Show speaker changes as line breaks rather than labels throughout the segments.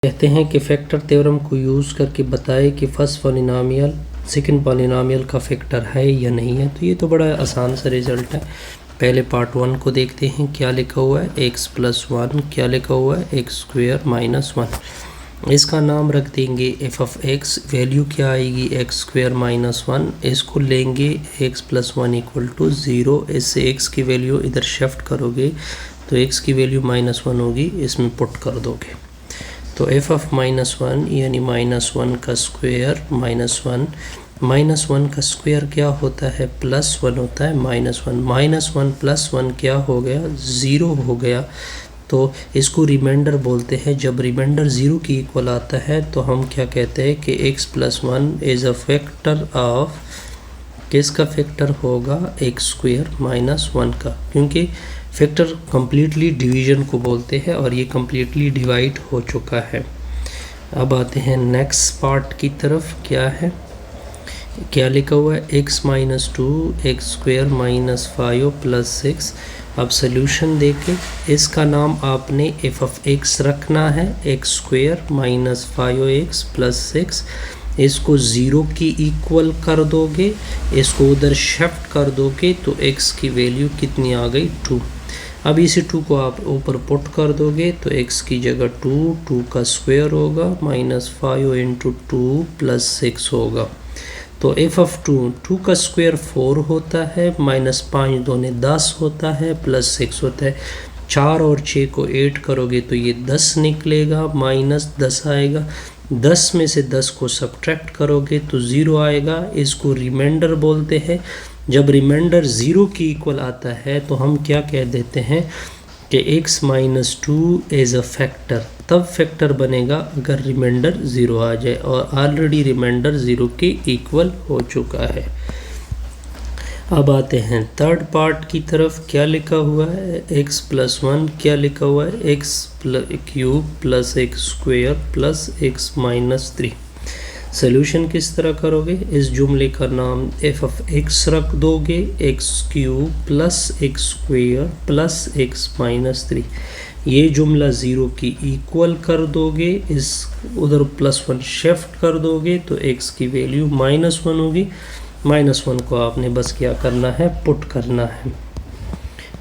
कहते हैं कि फैक्टर थ्योरम को यूज़ करके बताए कि फर्स्ट पॉलिनोमियल सेकंड पॉलिनोमियल का फैक्टर है या नहीं है। तो ये तो बड़ा आसान सा रिज़ल्ट है। पहले पार्ट 1 को देखते हैं, क्या लिखा हुआ है x + 1, क्या लिखा हुआ है x² - 1। इसका नाम रख देंगे f(x), वैल्यू क्या आएगी x² - 1। इसको लेंगे x + 1 = 0। इससे x की वैल्यू इधर शिफ्ट करोगे तो x की वैल्यू -1 होगी, इसमें पुट कर दोगे। तो f(-1) यानी -1 का स्क्वायर -1 का स्क्वायर क्या होता है, +1 होता है, -1 + 1 क्या हो गया, 0 हो गया। तो इसको रिमाइंडर बोलते हैं। जब रिमाइंडर 0 की इक्वल आता है तो हम क्या कहते हैं कि x + 1 is a factor of, किसका फैक्टर होगा, x² - 1 का, क्योंकि फैक्टर कम्प्लीटली डिवीज़न को बोलते हैं और ये कम्प्लीटली डिवाइड हो चुका है। अब आते हैं नेक्स्ट पार्ट की तरफ। क्या है, क्या लिखा हुआ है, x - 2 x² - 5 + 6। अब सोल्यूशन देके इसका नाम आपने f(x) रखना है, x² - 5x + 6। इसको 0 की इक्वल कर दोगे, इसको उधर शिफ्ट कर दोगे तो x की वैल्यू कितनी आ गई, 2। अब इसी 2 को आप ऊपर पुट कर दोगे तो x की जगह 2 का स्क्वायर होगा, -5 × 2 + 6 होगा। तो f(2) का स्क्वायर 4 होता है, -5 दूनी 10 होता है, +6 होता है। 4 और 6 को 8 करोगे तो ये 10 निकलेगा, -10 आएगा। 10 में से 10 को सब्ट्रैक्ट करोगे तो 0 आएगा। इसको रिमाइंडर बोलते हैं। जब रिमाइंडर 0 की इक्वल आता है तो हम क्या कह देते हैं कि x - 2 एज अ फैक्टर, तब फैक्टर बनेगा अगर रिमाइंडर 0 आ जाए, और ऑलरेडी रिमाइंडर 0 के इक्वल हो चुका है। अब आते हैं थर्ड पार्ट की तरफ। क्या लिखा हुआ है, x + 1, क्या लिखा हुआ है, x³ + x² + x - 3। सोल्यूशन किस तरह करोगे, इस जुमले का नाम f(x) रख दोगे, x³ + x² + x - 3। ये जुमला 0 की इक्वल कर दोगे, इस उधर +1 शिफ्ट कर दोगे तो x की वैल्यू -1 होगी। -1 को आपने बस क्या करना है, पुट करना है।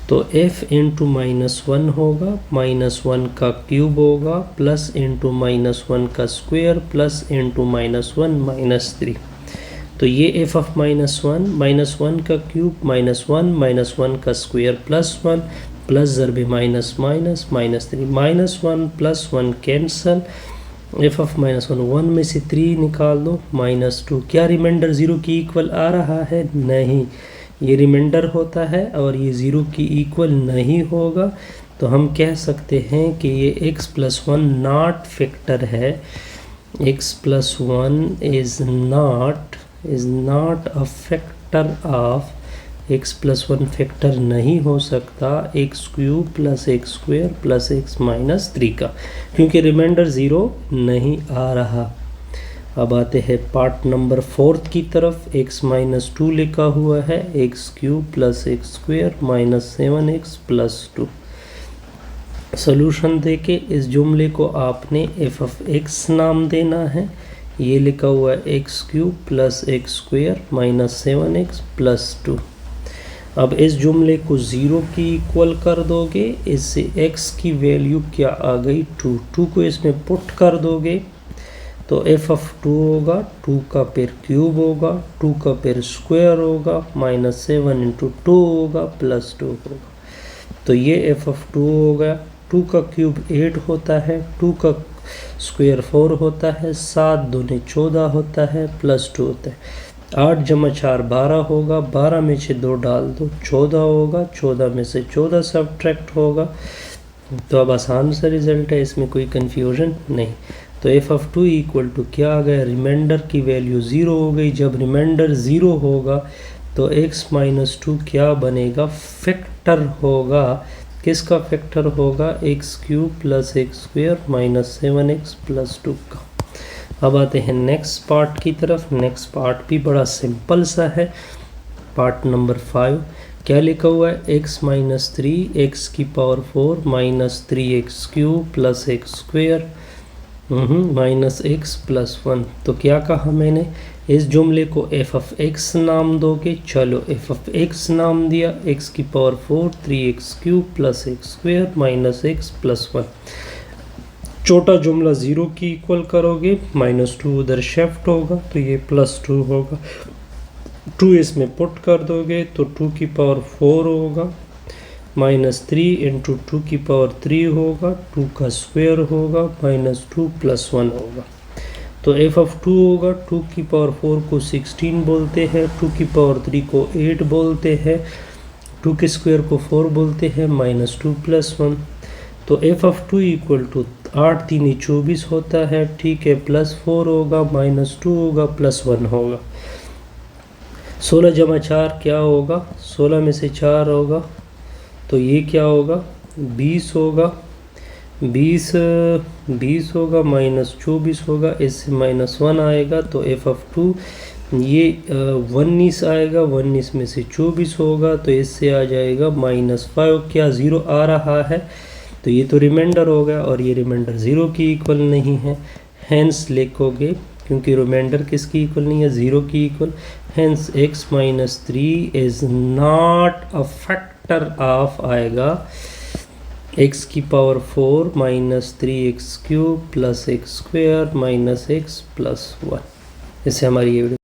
तो f × -1 होगा, -1 का क्यूब होगा, प्लस × -1 का स्क्वायर, प्लस × -1 - 3। तो ये f(-1) -1 का क्यूब -1 का स्क्वायर +1 प्लस ज़रबे माइनस -3, -1 + 1 कैंसल। f(-1) 1 में से 3 निकाल दो, -2। क्या रिमाइंडर 0 की इक्वल आ रहा है, नहीं, ये रिमाइंडर होता है और ये 0 की इक्वल नहीं होगा। तो हम कह सकते हैं कि ये x + 1 नॉट फैक्टर है, x + 1 is not a factor of, x + 1 factor नहीं हो सकता x³ + x² + x - 3 का, क्योंकि रिमाइंडर 0 नहीं आ रहा। अब आते हैं पार्ट नंबर 4 की तरफ। x - 2 लिखा हुआ है, x³ + x² - 7x + 2। सोल्यूशन देके इस जुमले को आपने f(x) नाम देना है। ये लिखा हुआ है x³ + x² - 7x + 2। अब इस जुमले को 0 की इक्वल कर दोगे, इससे x की वैल्यू क्या आ गई, 2 को इसमें पुट कर दोगे तो f(2) होगा, 2 का पेर क्यूब होगा, 2 का पेर स्क्वायर होगा, -7 × 2 होगा, +2 होगा। तो ये f(2) होगा। 2 का क्यूब 8 होता है, 2 का स्क्वायर 4 होता है, 7 दूनी 14 होता है, +2 होता है। 8 × 4 12 होगा, 12 में से 2 डाल दो, 14 होगा, 14 में से 14 सब्ट्रैक्ट होगा। तो अब आसान सा रिज़ल्ट है, इसमें कोई कन्फ्यूजन नहीं। तो f(2) = क्या आ गया, रिमाइंडर की वैल्यू 0 हो गई। जब रिमाइंडर 0 होगा तो x - 2 क्या बनेगा, फैक्टर होगा। किसका फैक्टर होगा, x³ + x² - 7x + 2 का। अब आते हैं नेक्स्ट पार्ट की तरफ। नेक्स्ट पार्ट भी बड़ा सिंपल सा है। Part number 5। क्या लिखा हुआ है, x - 3 x⁴ - 3x³ + x² minus x plus one. तो क्या कहा मैंने, इस जुमले को एफ ऑफ एक्स नाम दोगे। चलो एफ ऑफ एक्स नाम दिया, एक्स की power 4 3x cube plus x square minus x plus one. छोटा जुमला 0 की इक्वल करोगे, -2 उधर शिफ्ट होगा तो ये +2 होगा। 2 इसमें पुट कर दोगे तो 2 की पावर 4 होगा, -3 इंटू 2 की पावर 3 होगा, 2 का स्क्वायर होगा, -2 + 1 होगा। तो एफ ऑफ 2 होगा, 2 की पावर 4 को 16 बोलते हैं, 2 की पावर 3 को 8 बोलते हैं, 2 के स्क्वायर को 4 बोलते हैं, -2 + 1। तो एफ ऑफ 2 इक्वल टू 8 3 24 होता है, ठीक है, +4 होगा, -2 होगा, +1 होगा। 16 जमा 4 क्या होगा, 16 में से 4 होगा तो ये क्या होगा, 20 होगा, 20 होगा, -24 होगा, इससे -1 आएगा तो एफ ऑफ 2 ये 19 आएगा, 19 में से 24 होगा तो इससे आ जाएगा -5। क्या 0 आ रहा है, तो ये तो रिमाइंडर हो गया और ये रिमाइंडर 0 की इक्वल नहीं है, हैंस लिखोगे क्योंकि रिमाइंडर किसकी इक्वल नहीं है, 0 की equal. Hence x - 3 is not a factor of आएगा x की power 4 -3x cube plus x square minus x plus 1। इससे हमारी ये वीडियो